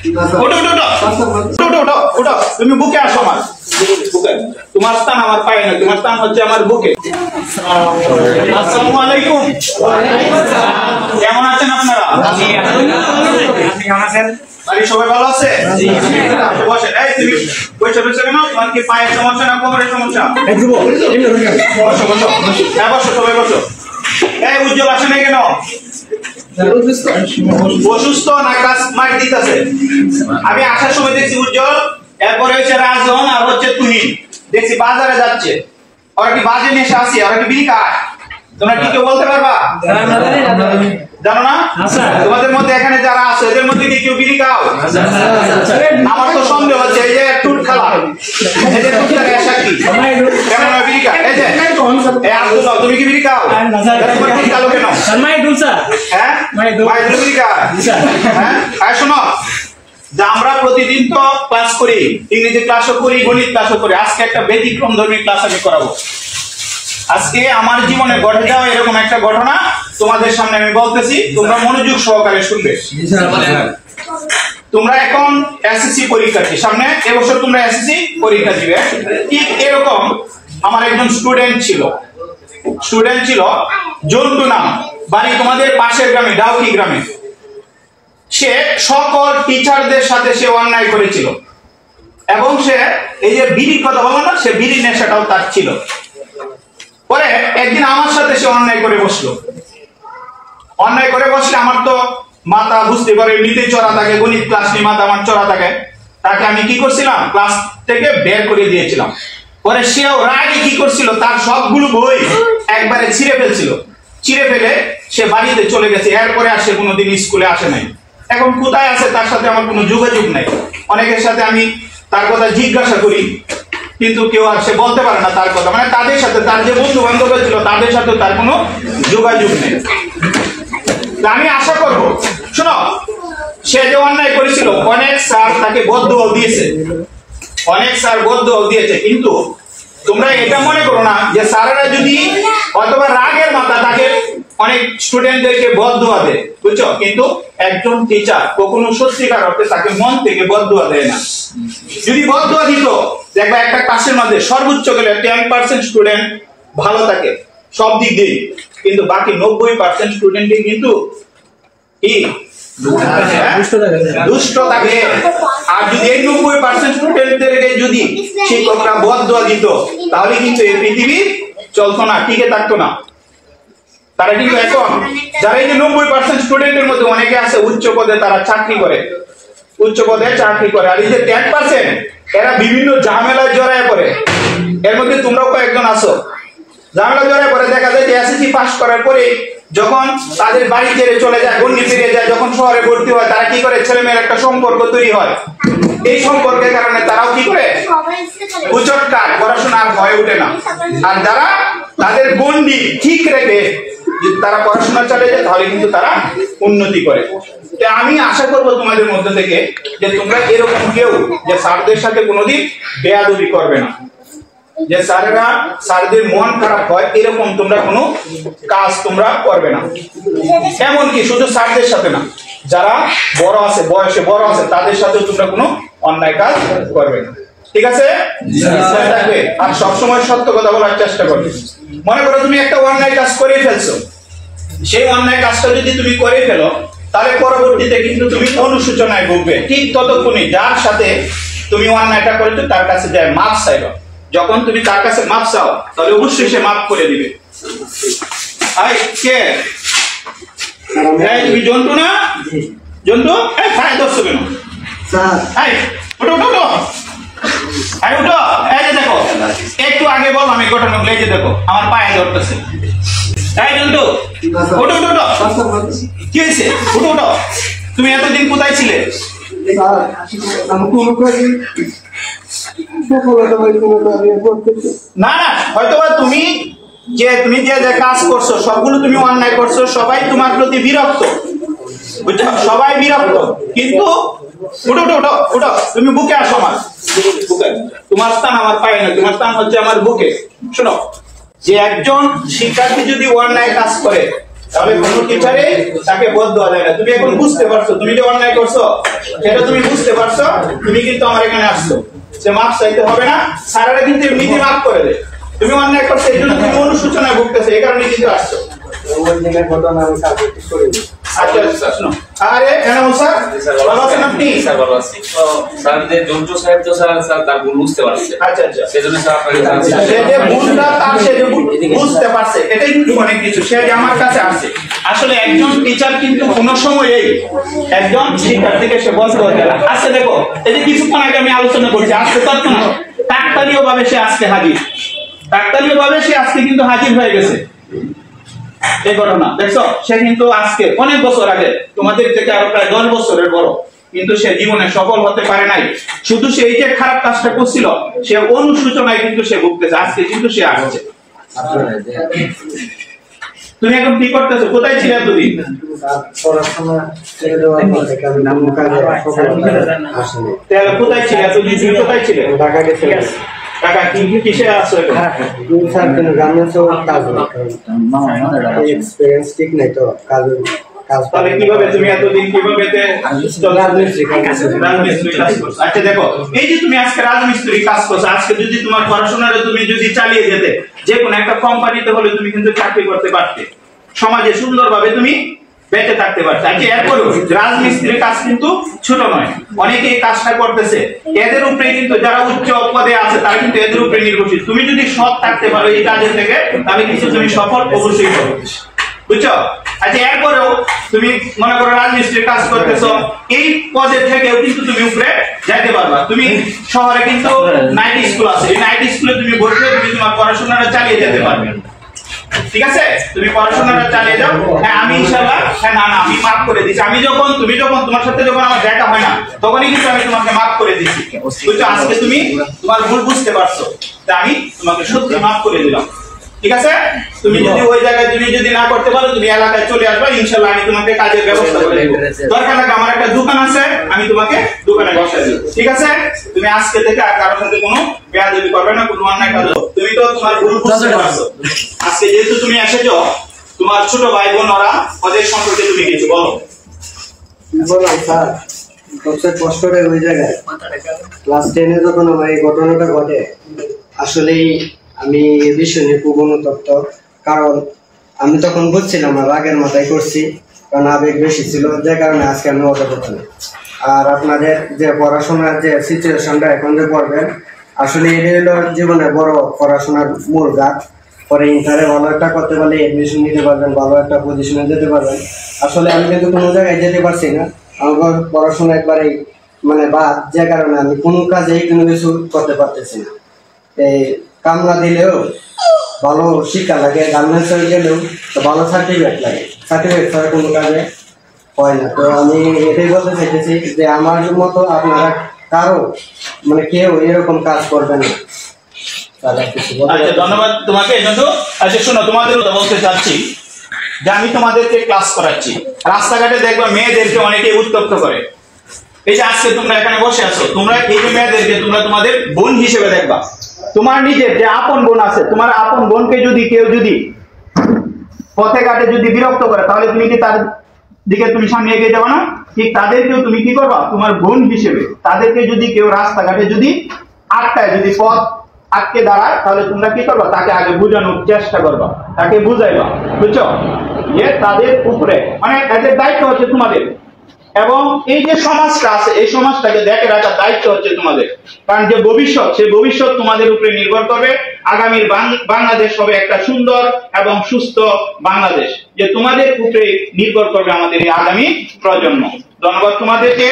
ওঠো ওঠো ওঠো ওঠো ওঠো, তুমি বুকে আসো আমার বুকে। তোমার স্থান আমার পায়ে না, তোমার স্থান হচ্ছে আমার বুকে। আসসালামু আলাইকুম। কেমন আছেন আপনারা? বাড়ির সবাই ভালো আছে? বসেন। এই তুমি বসে বসে কেন? তোমার কি পায়ের সমস্যা না কোমরের সমস্যা? বসো বসো। হ্যাঁ বসো, সবাই বসো। এই উজ্জ্বল আসে না কেন? অসুস্থ না ক্লাস মার দিতেছে? আমি আসার সময় দেখছি উজ্জ্বল, এরপরে হচ্ছে রাজন আর হচ্ছে তুহিন, দেখছি বাজারে যাচ্ছে। ওরা কি বাজে নেশা আছে? ওরা কি বিড়ি খায়? তোমরা কি কেউ বলতে পারবা? জানো না? তোমাদের মধ্যে এখানে যারা আছে এদের মধ্যে কি কেউ বিড়ি খাও? আমার তো সন্দেহ হচ্ছে এই যে টুট খালা, এই যে টুট খালা সাক্ষী কেন না বিড়ি খায়? এই যে এই আব্দুল্লাহ, তুমি কি বিড়ি খাও? তুমি বিড়ি খাও কেন? হ্যাঁ মাইদুল বিড়ি খায়? হ্যাঁ আর শোনো, যে আমরা প্রতিদিন তো ক্লাস করি, ইংরেজি ক্লাসও করি, গণিত ক্লাসও করি। আজকে একটা ব্যতিক্রম ধর্মী ক্লাস আমি করাবো। আজকে আমার জীবনে ঘটে যাওয়া এরকম একটা ঘটনা তোমাদের সামনে আমি বলতেছি, তোমরা মনোযোগ সহকারে শুনবে। তোমরা এখন এসএসসি পরীক্ষার্থী, সামনে এবছর তোমরা এসএসসি পরীক্ষা দিবে। ঠিক এরকম আমার একজন স্টুডেন্ট ছিল জন্টু নাম, বাড়ি তোমাদের পাশের গ্রামে, ডাউকি গ্রামে। সে সকল টিচারদের সাথে সে অন্যায় করেছিল এবং সে এই যে বিড়ির কথা বলো না, সে বিড়ি নেশাটাও তার ছিল। পরে একদিন আমার সাথে সে অন্যায় করে বসলে আমার তো মাথা বুঝতে পারে এমনিতেই চড়া থাকে, গণিত ক্লাস নিয়ে মাথা আমার চড়া থাকে। তাকে আমি কি করছিলাম, ক্লাস থেকে বের করে দিয়েছিলাম। পরে সেও রাগে কি করছিল, তার সবগুলো বই একবারে ছিঁড়ে ফেলে সে বাড়িতে চলে গেছে। এরপরে আর সে কোনোদিন স্কুলে আসে নাই। এখন কোথায় আছে তার সাথে আমার কোনো যোগাযোগ নাই। অনেকের সাথে আমি তার কথা জিজ্ঞাসা করি, কিন্তু কেউ আর সে বলতে পারে না তার কথা, মানে তাদের সাথে, তার যে বন্ধু বান্ধব ছিল তাদের সাথে তার কোনো যোগাযোগ নেই। আমি আশা করব, শোনো, সে যে অন্যায় করেছিল অনেক স্যার তাকে বদদুয়া দিয়েছে, কিন্তু তোমরা এটা মনে করো না যে স্যারেরা যদি অথবা রাগের মাথা তাকে অনেক স্টুডেন্টদেরকে বদদুয়া দেয়, বুঝছো? কিন্তু একজন টিচার কখনো সত্যিকার অর্থে তাকে মন থেকে বদদুয়া দেয় না। যদি বদদুয়া দিত, দেখবা একটা ক্লাসের মধ্যে সর্বোচ্চ গেলে 10% স্টুডেন্ট ভালো থাকে সব দিক দিয়ে, কিন্তু বাকি 90% স্টুডেন্টই কিন্তু কি দুষ্ট থাকে। আর যদি এই 90% স্টুডেন্টদেরকে যদি শিক্ষকরা বদদুয়া দিত, তাহলে কিন্তু এই পৃথিবী চলতো না, টিকে থাকতো না। তারা কিন্তু এখন যারা এই যে 90% স্টুডেন্টের মধ্যে অনেকে আছে উচ্চ পদে, তারা চাকরি করে, আর এই যে 10% এরা বিভিন্ন ঝামেলায় জড়ায় পড়ে। এর মধ্যে তোমরাও কয়েকজন আছো, ঝামেলা জড়ায় পড়ে। দেখা যায় যে এসএসসি পাস করার পরে যখন তাদের বাড়ি ছেড়ে চলে যায়, গন্ডি ফিরে যায়, যখন শহরে ভর্তি হয়, তারা কি করে, ছেলে মেয়ের একটা সম্পর্ক তৈরি হয়। এই সম্পর্কের কারণে তারাও কি করে, উচটকার পড়াশোনা আর হয়ে ওঠে না। আর যারা তাদের গন্ডি ঠিক রেখে তারা পড়াশোনা চালিয়ে যায়, তাহলে কিন্তু তারা উন্নতি করে। আমি আশা করব তোমাদের মধ্যে থেকে যে তোমরা এরকম কেউ যে স্যারদের সাথে কোনোদিন বেয়াদবি করবে না, যে স্যারদের মন খারাপ হয় এরকম তোমরা কোনো কাজ তোমরা করবে না। এমনকি শুধু স্যারদের সাথে না, যারা বড় আছে, বয়সে বড় আছে, তাদের সাথে তোমরা কোনো অন্যায় কাজ করবে না, ঠিক আছে? আর সবসময় সত্য কথা বলার চেষ্টা করবে। মনে করো তুমি একটা অন্যায় কাজ করে ফেলছো, সেই অন্যায় কাজটা যদি তুমি করে ফেলো, তাহলে পরবর্তীতে কিন্তু তুমি অনুশোচনায় ভুগবে। ঠিক ততক্ষণই যার সাথে তুমি অন্যায়টা করেছো তার কাছে যায় মাপ চাইবা। যখন তুমি তার কাছে মাপ চাও, তাহলে অবশ্যই সে মাপ করে দিবে। কে তুমি জন্টু না? জন্টু খায় দোষ কেন? দেখো একটু আগে বল আমি ঘটনা বলে, যে দেখো আমার পায়ে ধরতেছে। জন্টু ওটো ওটো, কি হয়েছে? ওটো, তুমি এতদিন কোথায় ছিলে? না হয়তোবা তুমি যে কাজ করছো সবগুলো তুমি অন্যায় করছো, সবাই তোমার প্রতি বিরক্ত, বুঝছো? সবাই বিরক্ত, কিন্তু উঠো, তুমি বুকে আসো আমার বুকে। তোমার স্থান আমার পায়ে না, তোমার স্থান হচ্ছে আমার বুকে। শোনো, যে একজন শিক্ষার্থী যদি অন্যায় কাজ করে তাহলে কোনো টিচারে তাকে বদদোয়া দেয় না। তুমি এখন বুঝতে পারছো তুমি যে অন্যায় করছো সেটা তুমি বুঝতে পারছো, তুমি কিন্তু আমার এখানে আসছো, সে মাফ চাইতে হবে না, সারারা কিন্তু এমনিতে মাফ করে দেয়। তুমি অন্যায় করছো এই জন্য তুমি অনুশোচনায় ভুগতেছো, এই কারণে কিন্তু আসছো। আচ্ছা শোনো, আরে এনামুল স্যার ভালো আছেন আপনি? স্যার ভালো আছি। স্যার যে জন্টু সাহেব তো স্যার তার ভুল বুঝতে পারছে। আচ্ছা আচ্ছা, সেজন্য স্যার আপনাকে জানাচ্ছি সে যে ভুলটা তার সে যে বুঝতে পারছে এটাই কিন্তু অনেক কিছু। সে যে আমার কাছে আসে, আসলে একজন টিচার কিন্তু কোনো সময়ই একজন শিক্ষার্থীকে সে বলতে পারে না। আজকে দেখো এই যে কিছুক্ষণ আগে আমি আলোচনা করছি, আজকে তৎক্ষণাৎ কাকতালীয় ভাবে সে আজকে হাজির, কাকতালীয় ভাবে সে আজকে কিন্তু হাজির হয়ে গেছে। এই ঘটনা দেখছো, সে কিন্তু আজকে অনেক বছর আগে তোমাদের থেকে আরো প্রায় 10 বছরের বড়, কিন্তু সে জীবনে সফল হতে পারে নাই। শুধু সে এই যে খারাপ কাজটা করছিল সে অনুশোচনায় কিন্তু সে ভুগতেছে, আজকে কিন্তু সে আসছে। তুমি এখন কি করতেছো, কোথায় ছিলে তুমি? কোথায় ছিলে তুমি, কোথায় ছিলে? ঢাকা গেছিলে। টাকা কি কিসে আসছো এখন? স্যার কেন গার্মেন্টস ও কাজ এক্সপেরিয়েন্স ঠিক নাই তো কাজ। তাহলে কিভাবে তুমি এতদিন কিভাবে রাজমিস্ত্রি কাজ করছো? আচ্ছা দেখো, এই যে তুমি আজকে রাজমিস্ত্রি কাজ করছো, আজকে যদি তোমার পড়াশোনাটা তুমি যদি চালিয়ে যেতে যে কোনো একটা কোম্পানিতে হলে তুমি কিন্তু চাকরি করতে পারতে, সমাজে সুন্দরভাবে তুমি বেঁচে থাকতে পারছে। আচ্ছা এরপরেও রাজমিস্ত্রির কাজ কিন্তু ছোট নয়, অনেকে এই কাজটা করতেছে, এদের উপরে কিন্তু যারা উচ্চ পদে আছে তারা কিন্তু এদের উপরে নির্ভরশীল। তুমি যদি সৎ থাকতে পারো এই কাজের থেকে তাহলে কিছু তুমি সফল অবশ্যই হবে, বুঝছো? আচ্ছা এরপরেও তুমি মনে করো রাজমিস্ত্রির কাজ করতেছো, এই পদের থেকেও কিন্তু তুমি উপরে যাইতে পারবা। তুমি শহরে কিন্তু নাইট স্কুল আছে, এই নাইট স্কুলে তুমি বসে তুমি তোমার পড়াশোনাটা চালিয়ে যেতে পারবে, ঠিক আছে? তুমি পড়াশোনাটা চালিয়ে যাও। হ্যাঁ আমি ইনশাআল্লাহ, হ্যাঁ না আমি মাফ করে দিচ্ছি। আমি যখন তুমি যখন তোমার সাথে যখন আমার দেখা হয় না তখনই কিন্তু আমি তোমাকে মাফ করে দিচ্ছি, বুঝছো? আজকে তুমি তোমার ভুল বুঝতে পারছো, তা আমি তোমাকে সত্যি মাফ করে দিলাম, ঠিক আছে? তুমি যদি ওই জায়গায় তুমি যদি না করতে পারো তুমি এলাকায় চলে আসবে, ইনশাআল্লাহ আমি তোমাকে কাজের ব্যবস্থা করে দেব। দরকার লাগে আমার একটা দোকান আছে, আমি তোমাকে দোকানে বসাই দেব, ঠিক আছে? তুমি আজকে থেকে আর কারোর সাথে কোনো বেয়াদবি করবে না, কোনো অন্যায় কাজ। তুমি তো তোমার ভুল বুঝতে পারছো, আজকে যেহেতু তুমি এসেছো তোমার ছোট ভাই বোন ওরা ওদের সম্পর্কে তুমি কিছু বলো। বললাম স্যার সবচেয়ে কষ্টটা ওই জায়গায় ক্লাস 10-এ যখন আমার এই ঘটনাটা ঘটে, আসলেই আমি এই বিষয় নিয়ে খুব অনুতপ্ত। কারণ আমি তখন বুঝছিলাম না, রাগের মাথায় করছি, কারণ আবেগ বেশি ছিল, যে কারণে আজকে আমি অত করছি না। আর আপনাদের যে পড়াশোনার যে সিচুয়েশনটা এখন যে পড়বেন, আসলে এটাই হলো জীবনের বড় পড়াশোনার মূল গাছ। পরে ইন্টারে ভালো একটা করতে পারলে এডমিশন নিতে পারবেন, ভালো একটা পজিশনে যেতে পারবেন। আসলে আমি কিন্তু কোনো জায়গায় যেতে পারছি না, আমার পড়াশোনা একবারেই মানে বাদ, যে কারণে আমি কোনো কাজেই কোনো কিছু করতে পারতেছি না। এই কামলা দিলেও ভালো শিক্ষা লাগে, গার্মেন্টসে গেলেও তো ভালো সার্টিফিকেট লাগে, সার্টিফিকেট ছাড়া কোনো কাজে হয় না। তো আমি এটাই বলতে চাইতেছি যে আমার মতো আপনারা কারো মানে কেউ এরকম কাজ করবেন না। আচ্ছা ধন্যবাদ তোমাকে। আচ্ছা শোনো, তোমাদের বলতে চাচ্ছি যে আমি তোমাদেরকে ক্লাস করাচ্ছি, রাস্তাঘাটে দেখবা মেয়েদেরকে অনেকে উত্তপ্ত করে। এই যে আজকে তোমরা এখানে বসে আছো, তোমরা এই যে মেয়েদেরকে তোমরা তোমাদের বোন হিসেবে দেখবা। তোমার নিজের যে আপন বোন আছে, তোমার আপন বোনকে যদি কেউ যদি পথে ঘাটে যদি বিরক্ত করে তাহলে তুমি কি তার দিকে তুমি সামনে এগিয়ে যাবে না? ঠিক তাদেরকেও তুমি কি করবা, তোমার বোন হিসেবে তাদেরকে যদি কেউ রাস্তাঘাটে যদি আটকায়, যদি পথ আটকে দাঁড়ায়, তাহলে তোমরা কি করবা, তাকে আগে বোঝানোর চেষ্টা করবা, তাকে বুঝাইবা, বুঝছো? যে তাদের উপরে মানে এদের দায়িত্ব হচ্ছে তোমাদের, এবং এই যে সমাজটা আছে এই সমাজটাকে দেখে রাখার দায়িত্ব হচ্ছে তোমাদের। কারণ যে ভবিষ্যৎ, সেই ভবিষ্যৎ তোমাদের উপরে নির্ভর করবে। আগামীর বাংলাদেশ হবে একটা সুন্দর এবং সুস্থ বাংলাদেশ, যে তোমাদের উপরে নির্ভর করবে আমাদের এই আগামী প্রজন্ম। ধন্যবাদ তোমাদেরকে।